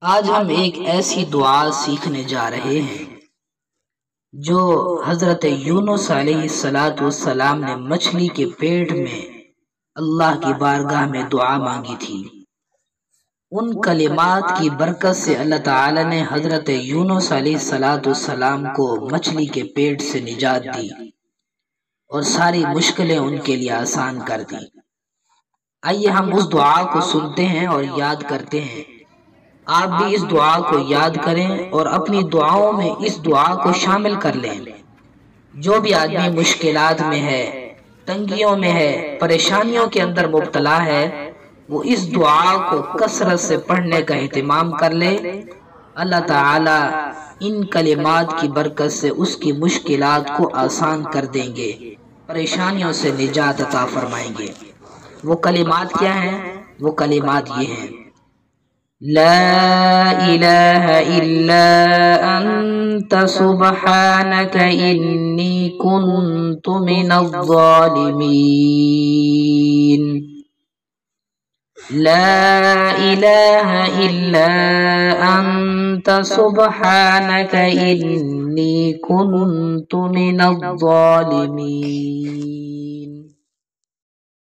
آج ہم ایک ایسی دعا سیکھنے جا رہے ہیں جو حضرت یونس علیہ السلام نے مچھلی کے پیٹ میں اللہ کی بارگاہ میں دعا مانگی تھی۔ ان کلمات کی برکت سے اللہ تعالی نے حضرت یونس علیہ السلام کو مچھلی کے پیٹ سے نجات دی اور ساری مشکلیں ان کے لیے آسان کر دی۔ آئیے ہم اس دعا کو سنتے ہیں اور یاد کرتے ہیں۔ آپ بھی اس دعا کو یاد کریں اور اپنی دعاؤں میں اس دعا کو شامل کر لیں۔ جو بھی آدمی مشکلات میں ہے، تنگیوں میں ہے، پریشانیوں کے اندر مبتلا ہے، وہ اس دعا کو کثرت سے پڑھنے کا اہتمام کر لے۔ اللہ تعالی ان کلمات کی برکت سے اس کی مشکلات کو آسان کر دیں گے، پریشانیوں سے نجات عطا فرمائیں گے۔ وہ کلمات کیا ہیں؟ وہ کلمات یہ ہیں: لا الہ الا انت سبحانک انی کنت من الظالمین۔ لا الہ الا انت سبحانک انی کنت من الظالمین۔